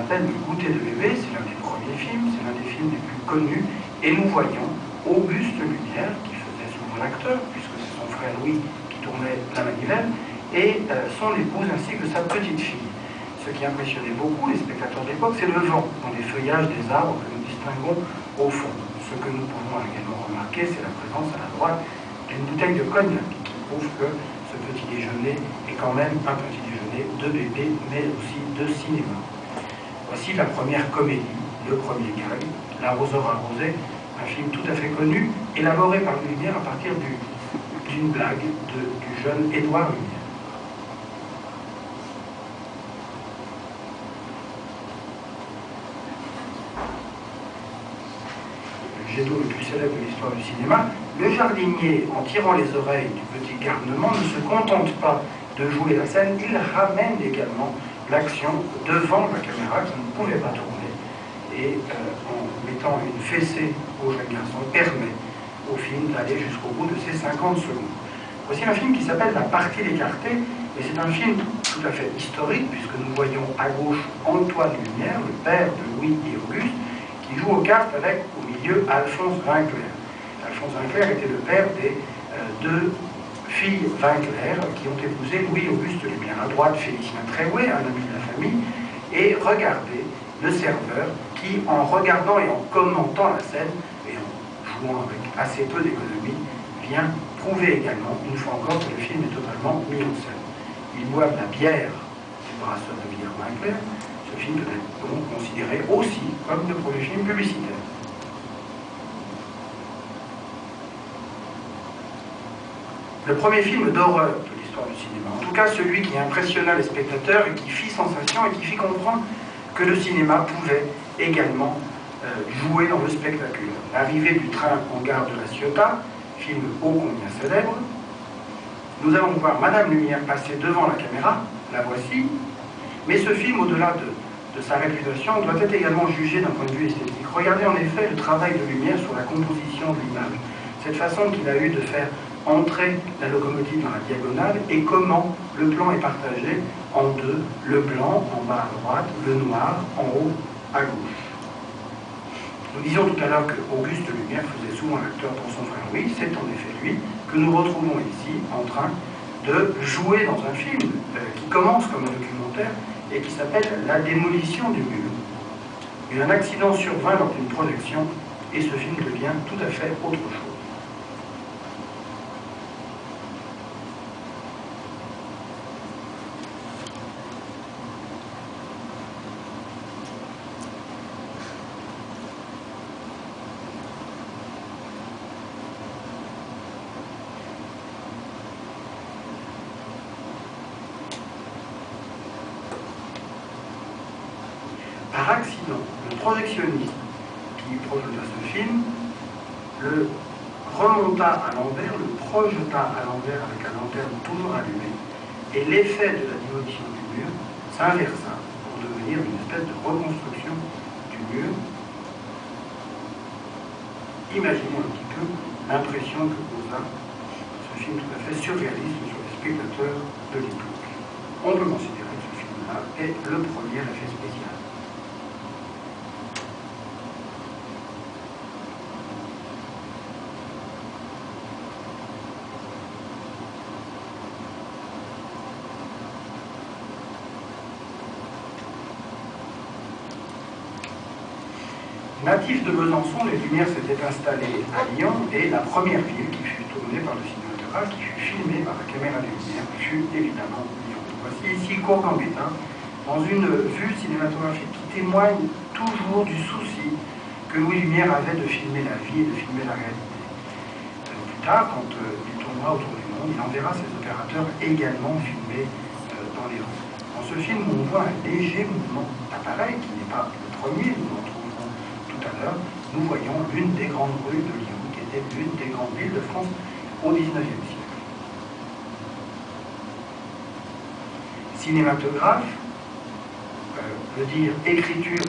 s'appelle Le goûter de bébé, c'est l'un des premiers films, c'est l'un des films les plus connus, et nous voyons Auguste Lumière, qui faisait souvent l'acteur, puisque c'est son frère Louis qui tournait la manivelle, et son épouse ainsi que sa petite fille. Ce qui impressionnait beaucoup les spectateurs de l'époque, c'est le vent dans les feuillages des arbres que nous distinguons au fond. Ce que nous pouvons également remarquer, c'est la présence à la droite d'une bouteille de cognac, qui prouve que ce petit déjeuner est quand même un petit déjeuner de bébé, mais aussi de cinéma. Voici la première comédie, le premier gag, L'arroseur arrosé, un film tout à fait connu, élaboré par Lumière à partir d'une blague du jeune Édouard Lumière. Le jet d'eau le plus célèbre de l'histoire du cinéma, le jardinier, en tirant les oreilles du petit garnement, ne se contente pas de jouer la scène, il ramène également l'action devant la caméra qui ne pouvait pas tourner. Et en mettant une fessée au jeune garçon, permet au film d'aller jusqu'au bout de ses 50 secondes. Voici un film qui s'appelle La partie d'écarté, et c'est un film tout à fait historique, puisque nous voyons à gauche Antoine Lumière, le père de Louis et Auguste, qui joue aux cartes avec, au milieu, Alphonse Vinclair. Alphonse Vinclair était le père des deux filles Vinclair qui ont épousé Louis-Auguste Lumière. À droite, Félicien Tréouet, un ami de la famille, et regardez le serveur qui, en regardant et en commentant la scène, et en jouant avec assez peu d'économie, vient prouver également, une fois encore, que le film est totalement mis en scène. Ils boivent la bière du brasseur de bière Vinclair. Ce film peut être donc considéré aussi comme le premier film publicitaire. Le premier film d'horreur de l'histoire du cinéma, en tout cas celui qui impressionna les spectateurs et qui fit sensation et qui fit comprendre que le cinéma pouvait également jouer dans le spectaculaire. L'arrivée du train en gare de La Ciotat, film ô combien célèbre. Nous allons voir Madame Lumière passer devant la caméra, la voici, mais ce film, au-delà de sa réputation, doit être également jugé d'un point de vue esthétique. Regardez en effet le travail de Lumière sur la composition de l'image, cette façon qu'il a eu de faire entrer la locomotive dans la diagonale et comment le plan est partagé en deux, le blanc en bas à droite, le noir en haut à gauche. Nous disions tout à l'heure que Auguste Lumière faisait souvent l'acteur pour son frère Louis, c'est en effet lui que nous retrouvons ici en train de jouer dans un film qui commence comme un documentaire et qui s'appelle La démolition du mur. Et un accident survint lors d'une projection et ce film devient tout à fait autre chose. Par accident, le projectionniste qui projeta ce film le remonta à l'envers, le projeta à l'envers avec la lanterne toujours allumée, et l'effet de la démolition du mur s'inversa pour devenir une espèce de reconstruction du mur. Imaginez un petit peu l'impression que causa ce film tout à fait surréaliste sur les spectateurs de l'époque. On peut considérer que ce film-là est le premier effet spécial. Natif de Besançon, les Lumières s'étaient installées à Lyon et la première ville qui fut tournée par le cinématographe, qui fut filmée par la caméra des Lumières, fut évidemment Lyon. Voici ici Cour-Gambetta, dans une vue cinématographique qui témoigne toujours du souci que Louis Lumière avait de filmer la vie et de filmer la réalité. Plus tard, quand il tournera autour du monde, il enverra ses opérateurs également filmer dans les rues. Dans ce film, on voit un léger mouvement d'appareil qui n'est pas le premier, nous en trouverons tout à l'heure. Nous voyons l'une des grandes rues de Lyon, qui était l'une des grandes villes de France au XIXe siècle. Cinématographe veut dire écriture